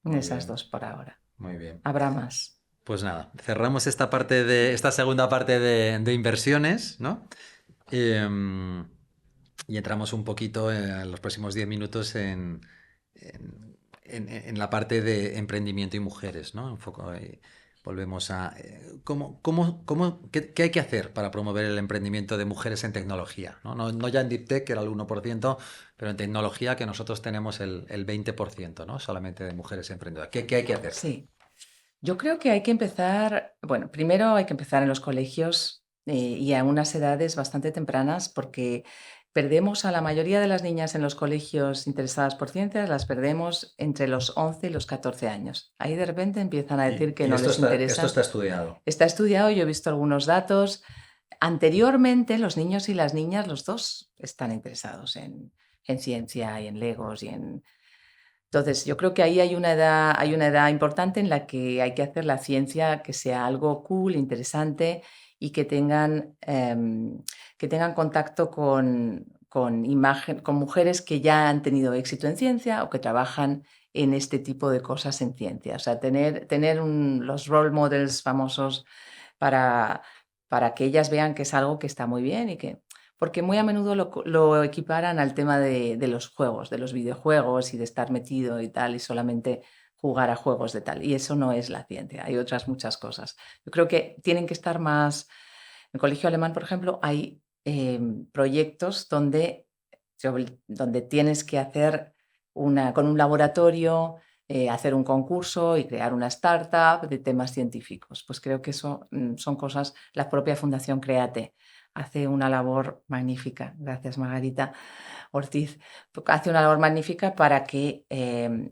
En Muy esas bien, dos por ahora. muy bien. Habrá más. Pues nada, cerramos esta segunda parte de inversiones, ¿no? Em, y entramos un poquito en los próximos 10 minutos en la parte de emprendimiento y mujeres, ¿no? Volvemos a qué hay que hacer para promover el emprendimiento de mujeres en tecnología, ¿no? No ya en Deep Tech, que era el 1%, pero en tecnología que nosotros tenemos el 20%, ¿no? Solamente de mujeres emprendedoras. ¿Qué hay que hacer? Sí. Yo creo que hay que empezar, bueno, primero hay que empezar en los colegios y a unas edades bastante tempranas porque Perdemos a la mayoría de las niñas en los colegios interesadas por ciencias, las perdemos entre los 11 y los 14 años. Ahí de repente empiezan a decir que Y no esto les esto interesa. está estudiado. Está estudiado, yo he visto algunos datos. Anteriormente, los niños y las niñas, los dos, están interesados en ciencia y en Legos y en... Entonces, yo creo que ahí hay una edad importante en la que hay que hacer la ciencia que sea algo cool, interesante y que tengan contacto con mujeres que ya han tenido éxito en ciencia o que trabajan en este tipo de cosas en ciencia. O sea, tener los role models famosos para, para que ellas vean que es algo que está muy bien y que... Porque muy a menudo lo equiparan al tema de los juegos, de los videojuegos y de estar metido y tal, y solamente jugar a juegos de tal. Y eso no es la ciencia, hay otras muchas cosas. Yo creo que tienen que estar más... En el colegio alemán, por ejemplo, hay proyectos donde tienes que hacer con un laboratorio, hacer un concurso y crear una startup de temas científicos. Pues creo que eso son cosas, la propia Fundación Créate hace una labor magnífica, gracias Margarita Ortiz, hace una labor magnífica para que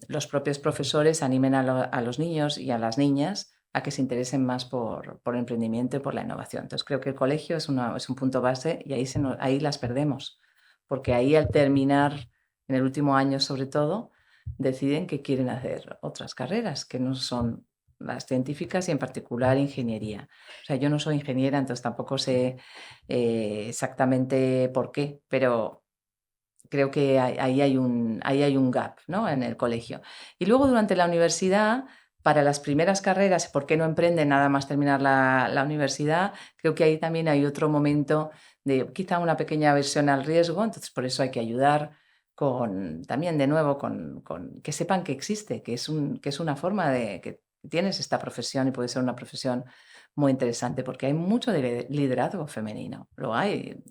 los propios profesores animen a los niños y a las niñas a que se interesen más por el emprendimiento y por la innovación. Entonces creo que el colegio es un punto base y ahí las perdemos, porque ahí al terminar, en el último año sobre todo, deciden que quieren hacer otras carreras que no son las científicas y en particular ingeniería. O sea, yo no soy ingeniera, entonces tampoco sé exactamente por qué, pero creo que ahí hay un gap, ¿no? En el colegio. Y luego durante la universidad, para las primeras carreras, ¿por qué no emprenden nada más terminar la universidad? Creo que ahí también hay otro momento de quizá una pequeña aversión al riesgo, entonces por eso hay que ayudar también de nuevo con que sepan que existe, que es una forma de que tienes esta profesión y puede ser una profesión muy interesante porque hay mucho de liderazgo femenino, lo hay.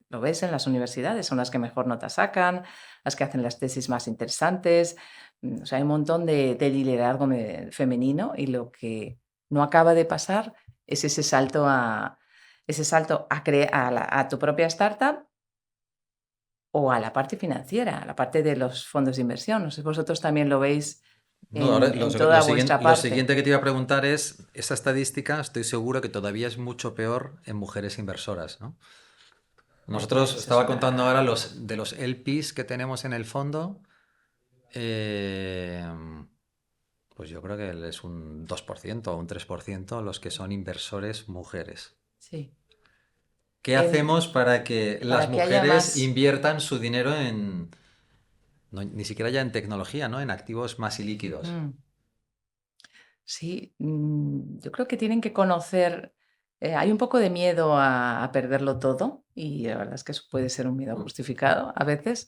Lo ves en las universidades, son las que mejor notas sacan, las que hacen las tesis más interesantes. O sea, hay un montón de liderazgo femenino y lo que no acaba de pasar es ese salto a tu propia startup o a la parte financiera, a la parte de los fondos de inversión. No sé si vosotros también lo veis No, ahora en toda vuestra lo parte. siguiente que te iba a preguntar es, esa estadística, estoy seguro que todavía es mucho peor en mujeres inversoras, ¿no? Nosotros, Pues es estaba contando ahora una... de los LPs que tenemos en el fondo, eh, pues yo creo que es un 2% o un 3% los que son inversores mujeres. Sí. ¿Qué hacemos para que las Para que haya mujeres más... inviertan su dinero ni siquiera ya en tecnología, ¿no? En activos más ilíquidos? Mm. Sí, yo creo que tienen que conocer, hay un poco de miedo a perderlo todo y la verdad es que eso puede ser un miedo justificado a veces,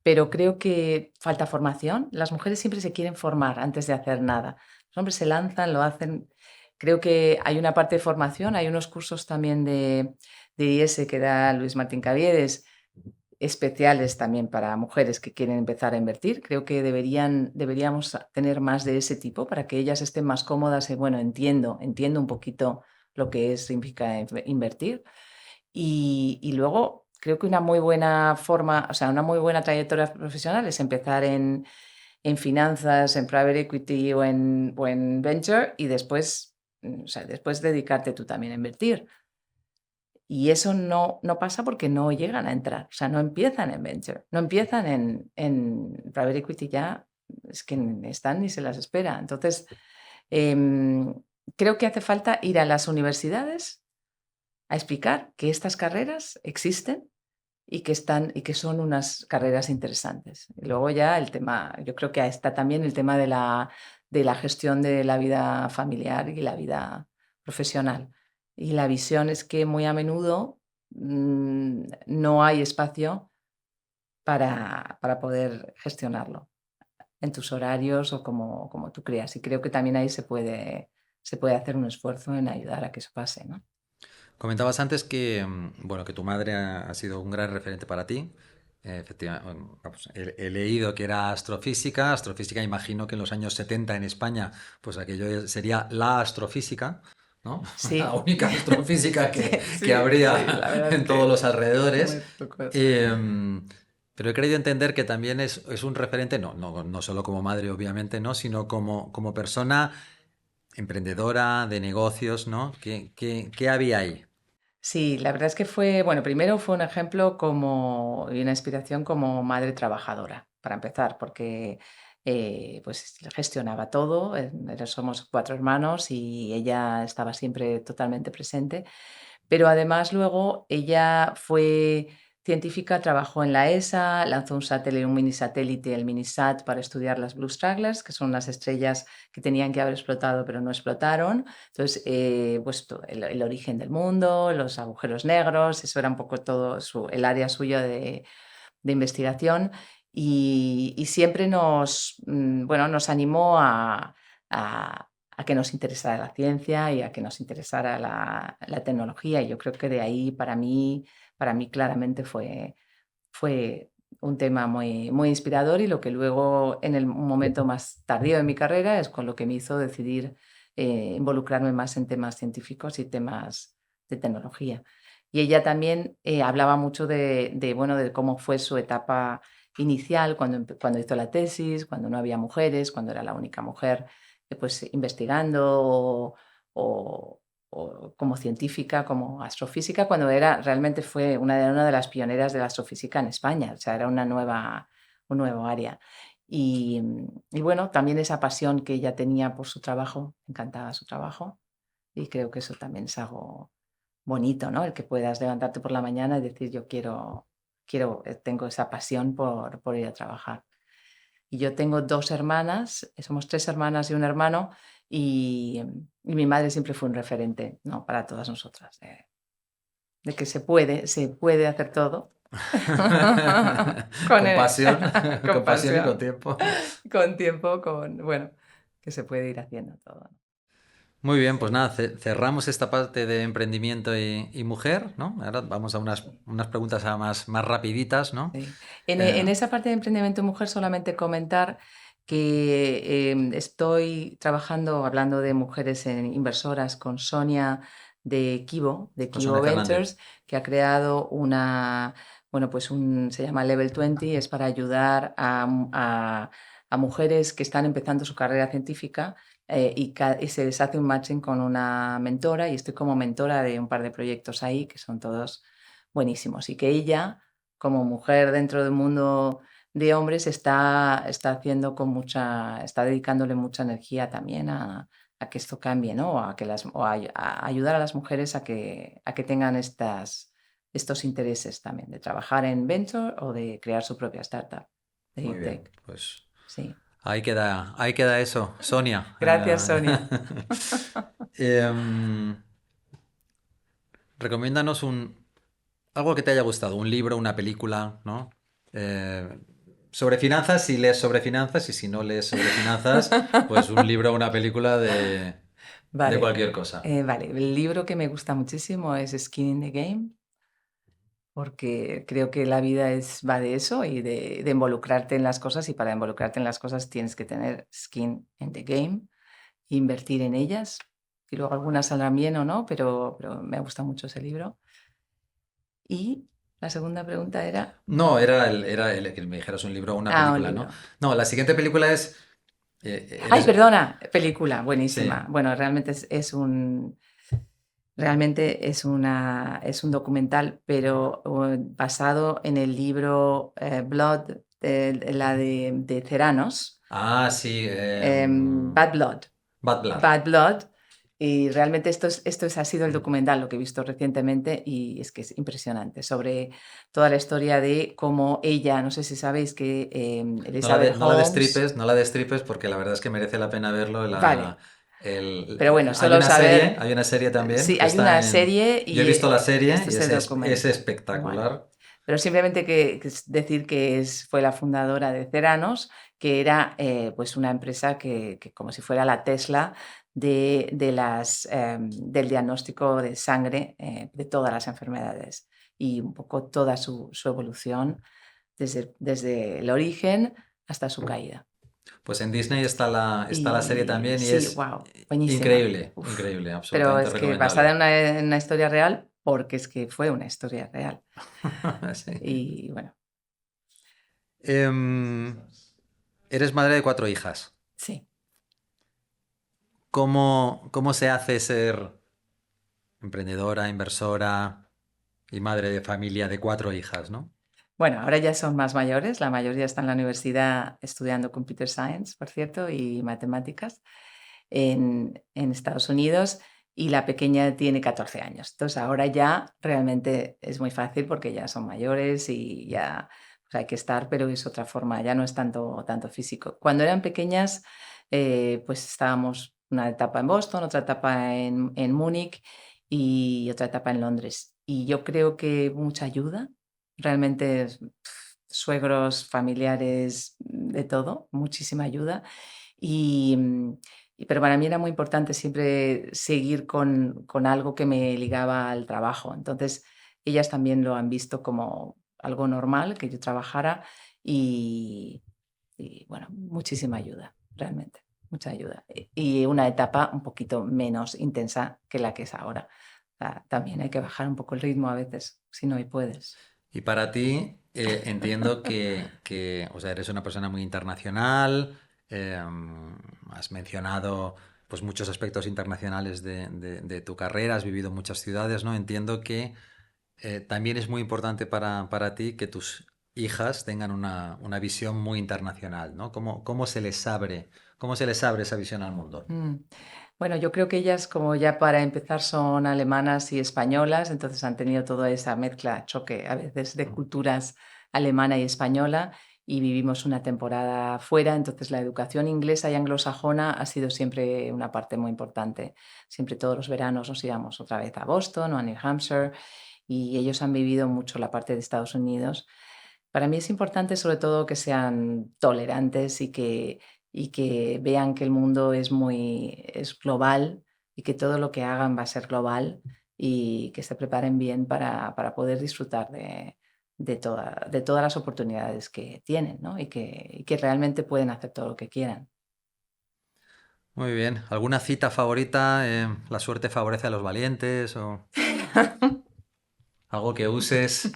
pero creo que falta formación. Las mujeres siempre se quieren formar antes de hacer nada. Los hombres se lanzan, lo hacen. Creo que hay una parte de formación, hay unos cursos también de IS que da Luis Martín Caviedes especiales también para mujeres que quieren empezar a invertir. Creo que deberíamos tener más de ese tipo para que ellas estén más cómodas y bueno, entiendo un poquito lo que significa invertir. Y luego creo que una muy buena forma, o sea, una muy buena trayectoria profesional es empezar en finanzas, en private equity o en venture y después, o sea, después dedicarte tú también a invertir. Y eso no pasa porque no llegan a entrar, o sea, no empiezan en venture, no empiezan en private equity ya, es que están ni se las espera. Entonces, em, creo que hace falta ir a las universidades a explicar que estas carreras existen y que son unas carreras interesantes. Y luego ya el tema, yo creo que está también el tema de la gestión de la vida familiar y la vida profesional. Y la visión es que muy a menudo no hay espacio para poder gestionarlo en tus horarios o como tú creas. Y creo que también ahí se puede hacer un esfuerzo en ayudar a que eso pase, ¿no? Comentabas antes que, bueno, que tu madre ha sido un gran referente para ti. Efectivamente, vamos, he leído que era astrofísica. Astrofísica, imagino que en los años 70 en España, pues aquello sería la astrofísica, ¿no? Sí, La única astrofísica sí, que sí, habría la verdad es en todos que los no alrededores. me tocó eso. Pero he querido entender que también es un referente, no solo como madre, obviamente, ¿no? Sino como persona emprendedora de negocios, ¿no? ¿Qué había ahí? Sí, la verdad es que fue, bueno, primero fue un ejemplo como y una inspiración como madre trabajadora, para empezar, porque pues gestionaba todo, somos 4 hermanos y ella estaba siempre totalmente presente. Pero además luego ella fue científica, trabajó en la ESA, lanzó un satélite, un mini satélite, el Minisat, para estudiar las Blue Stragglers, que son las estrellas que tenían que haber explotado pero no explotaron. Entonces, pues el origen del mundo, los agujeros negros, eso era un poco todo el área suya de investigación y siempre bueno, nos animó a que nos interesara la ciencia y a que nos interesara la tecnología. Y yo creo que de ahí para mí claramente fue un tema muy, muy inspirador y lo que luego en el momento más tardío de mi carrera es con lo que me hizo decidir involucrarme más en temas científicos y temas de tecnología. Y ella también hablaba mucho bueno, de cómo fue su etapa inicial cuando hizo la tesis, cuando no había mujeres, cuando era la única mujer pues, investigando o, o como científica, como astrofísica, cuando realmente fue una de las pioneras de la astrofísica en España, o sea, era un nuevo área. Y bueno, también esa pasión que ella tenía por su trabajo, me encantaba su trabajo, y creo que eso también es algo bonito, ¿no? El que puedas levantarte por la mañana y decir, yo tengo esa pasión por ir a trabajar. Y yo tengo 2 hermanas, somos 3 hermanas y un hermano, y mi madre siempre fue un referente, ¿no? Para todas nosotras, de que se puede hacer todo con, Con pasión, con con pasión y con pasión, tiempo. con tiempo, bueno, que se puede ir haciendo todo, ¿no? Muy bien, pues Sí, nada, cerramos esta parte de emprendimiento y mujer, ¿no? Ahora vamos a sí. unas preguntas más rapiditas, ¿no? Sí. Eh, En esa parte de emprendimiento mujer solamente comentar que estoy trabajando, hablando de mujeres inversoras, con Sonia de con Kibo Sonia Fernández. Ventures, que ha creado bueno, pues se llama Level 20, es para ayudar a mujeres que están empezando su carrera científica y se les hace un matching con una mentora y estoy como mentora de un par de proyectos ahí que son todos buenísimos y que ella como mujer dentro del mundo de hombres está haciendo está dedicándole mucha energía también a que esto cambie, ¿no? A ayudar a las mujeres a que tengan estos intereses también, de trabajar en venture o de crear su propia startup de Muy Deep bien, Tech. pues Sí. ahí queda eso, Sonia. Gracias, Sonia. Em, recomiéndanos algo que te haya gustado, un libro, una película, ¿no? Eh, sobre finanzas, si lees sobre finanzas, y si no lees sobre finanzas, pues un libro o una película de Vale, cualquier cosa. vale. El libro que me gusta muchísimo es Skin in the Game, porque creo que la vida va de eso y de involucrarte en las cosas y para involucrarte en las cosas tienes que tener skin in the game, invertir en ellas y luego algunas saldrán bien o no, pero me gusta mucho ese libro. Y la segunda pregunta era, No, era el que me dijeras un libro o una un película, ¿no? libro. No, la siguiente película es... Ay, eres... perdona, película, Sí. buenísima. Bueno, realmente realmente es un documental, pero basado en el libro Blood, de Ceranos, Ah, sí. Bad Blood. Bad Blood. Bad Blood. Y realmente ha sido el documental, lo que he visto recientemente, y es que es impresionante, sobre toda la historia de cómo ella, no sé si sabéis que Elizabeth No la Holmes, destripes, no la destripes porque la verdad es que merece la pena verlo. vale, pero bueno, solo Hay saber, una serie también sí, que hay una está en... serie Yo he y visto la serie este y es el es documental. Vale. espectacular. Pero simplemente decir que fue la fundadora de Ceranos, que era pues una empresa que como si fuera la Tesla del diagnóstico de sangre de todas las enfermedades y un poco toda su evolución desde el origen hasta su caída. Pues en Disney está la serie Y también y sí, es wow, buenísima. increíble, Uf. increíble, Pero absolutamente es que basada recomendable. en una historia real, porque es que fue una historia real. Sí. Y bueno, Em, Eres madre de 4 hijas. sí. ¿Cómo se hace ser emprendedora, inversora y madre de familia de 4 hijas, ¿no? Bueno, ahora ya son más mayores, la mayoría está en la universidad estudiando Computer Science, por cierto, y matemáticas en Estados Unidos, y la pequeña tiene 14 años. Entonces ahora ya realmente es muy fácil porque ya son mayores y ya pues, hay que estar, pero es otra forma, ya no es tanto físico. Cuando eran pequeñas, pues estábamos una etapa en Boston, otra etapa en Múnich y otra etapa en Londres. Y yo creo que mucha ayuda, realmente suegros, familiares, de todo, muchísima ayuda. Y, pero para mí era muy importante siempre seguir con algo que me ligaba al trabajo. Entonces, ellas también lo han visto como algo normal, que yo trabajara y, y bueno, muchísima ayuda, realmente, mucha ayuda. Y una etapa un poquito menos intensa que la que es ahora. O sea, también hay que bajar un poco el ritmo a veces, si no y puedes. Y para ti, entiendo o sea, eres una persona muy internacional, has mencionado pues muchos aspectos internacionales de tu carrera, has vivido en muchas ciudades, ¿no? Entiendo que también es muy importante para ti que tus hijas tengan una visión muy internacional, ¿no? ¿Cómo se les abre esa visión al mundo? Mm. Bueno, yo creo que ellas, como ya para empezar, son alemanas y españolas, entonces han tenido toda esa mezcla, choque a veces de culturas alemana y española, y vivimos una temporada fuera, entonces la educación inglesa y anglosajona ha sido siempre una parte muy importante. Siempre todos los veranos nos íbamos otra vez a Boston o a New Hampshire, y ellos han vivido mucho la parte de Estados Unidos. Para mí es importante sobre todo que sean tolerantes y que vean que el mundo es global y que todo lo que hagan va a ser global y que se preparen bien para poder disfrutar de todas las oportunidades que tienen, ¿no? Y que realmente pueden hacer todo lo que quieran. Muy bien. ¿Alguna cita favorita? ¿La suerte favorece a los valientes? ¿O algo que uses?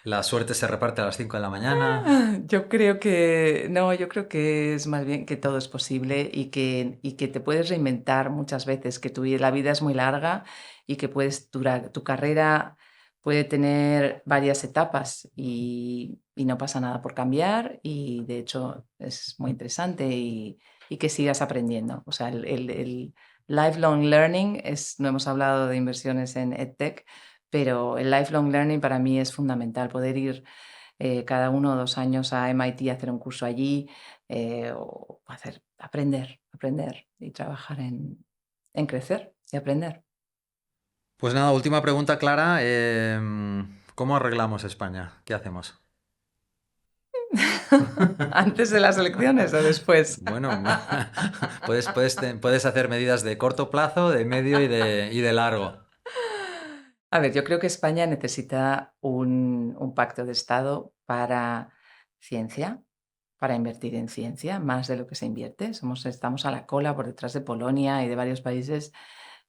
¿La suerte se reparte a las 5 de la mañana? Yo creo que no, yo creo que es más bien que todo es posible y que te puedes reinventar muchas veces, que la vida es muy larga y que puedes durar, tu carrera puede tener varias etapas y no pasa nada por cambiar y de hecho es muy interesante y que sigas aprendiendo. O sea, el lifelong learning no hemos hablado de inversiones en EdTech, pero el lifelong learning para mí es fundamental, poder ir cada 1 o 2 años a MIT a hacer un curso allí, o aprender y trabajar en crecer y aprender. Pues nada, última pregunta, Clara. ¿Cómo arreglamos España? ¿Qué hacemos? ¿Antes de las elecciones o después? Bueno, puedes hacer medidas de corto plazo, de medio y de largo. A ver, yo creo que España necesita un pacto de Estado para ciencia, para invertir en ciencia, más de lo que se invierte. Estamos a la cola por detrás de Polonia y de varios países.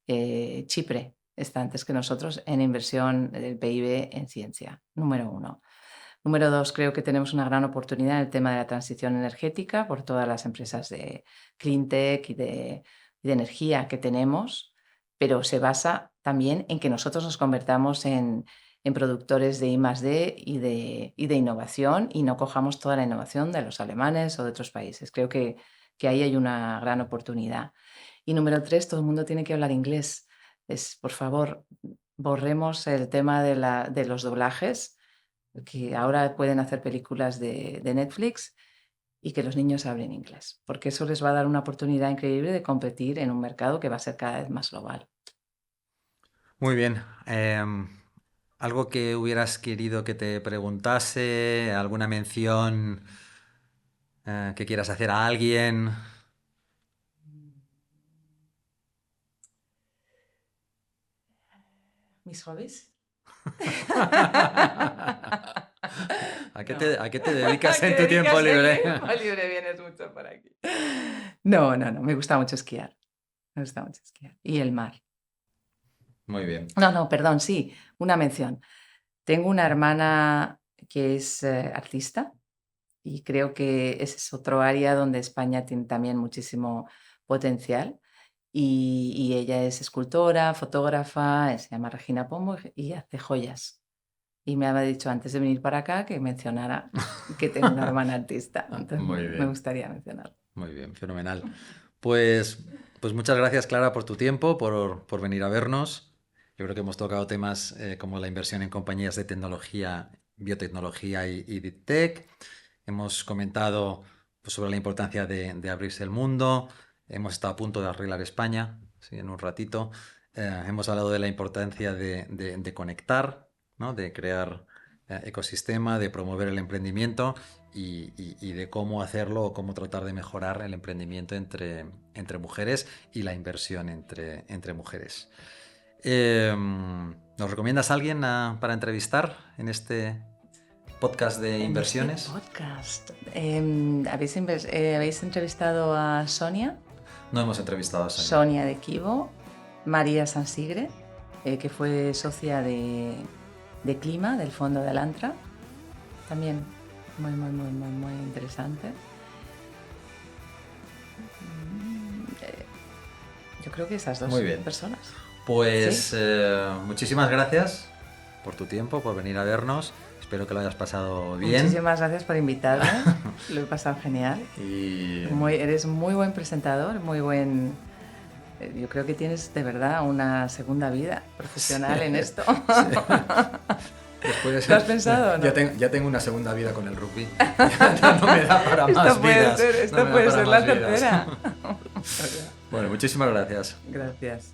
Chipre está antes que nosotros en inversión del PIB en ciencia, número uno. Número dos, creo que tenemos una gran oportunidad en el tema de la transición energética por todas las empresas de clean tech y de energía que tenemos, pero se basa también en que nosotros nos convertamos en productores de I+D y de innovación y no cojamos toda la innovación de los alemanes o de otros países. Creo que ahí hay una gran oportunidad. Y número tres, todo el mundo tiene que hablar inglés. Por favor, borremos el tema de los doblajes, que ahora pueden hacer películas de Netflix y que los niños hablen inglés, porque eso les va a dar una oportunidad increíble de competir en un mercado que va a ser cada vez más global. Muy bien. ¿Algo que hubieras querido que te preguntase? ¿Alguna mención que quieras hacer a alguien? ¿Mis hobbies? ¿A qué te dedicas ¿A en qué tu tiempo dedicas en libre? tiempo libre? Vienes mucho por aquí. No, me gusta mucho esquiar. Me gusta mucho esquiar. Y el mar. Muy bien. No, perdón, sí, una mención. Tengo una hermana que es artista y creo que ese es otro área donde España tiene también muchísimo potencial. Y ella es escultora, fotógrafa, se llama Regina Pombo y hace joyas. Y me había dicho antes de venir para acá que mencionara que tengo una hermana artista. Entonces Muy me bien. gustaría mencionarlo. Muy bien, fenomenal. Pues muchas gracias, Clara, por tu tiempo, por venir a vernos. Yo creo que hemos tocado temas como la inversión en compañías de tecnología, biotecnología y deep tech. Hemos comentado pues, sobre la importancia de abrirse el mundo. Hemos estado a punto de arreglar España, sí, en un ratito. Hemos hablado de la importancia de conectar, ¿no? De crear ecosistema, de promover el emprendimiento y de cómo hacerlo o cómo tratar de mejorar el emprendimiento entre mujeres y la inversión entre mujeres. ¿Nos recomiendas a alguien para entrevistar en este podcast de inversiones? En este podcast. ¿Habéis entrevistado a Sonia? No hemos entrevistado a Sonia. Sonia de Kibo, María Sansigre, que fue socia de Clima, del fondo de Alantra. También muy interesante. Yo creo que esas dos Muy bien. personas. Pues ¿Sí? Muchísimas gracias por tu tiempo, por venir a vernos. Espero que lo hayas pasado bien. Muchísimas gracias por invitarme. Lo he pasado genial. Y... Eres muy buen presentador, muy buen... Yo creo que tienes de verdad una segunda vida profesional en esto. Después, ¿Lo has pensado o no? Ya tengo una segunda vida con el rugby. No me da para más vidas. Esto puede ser la tercera. Bueno, muchísimas gracias. Gracias.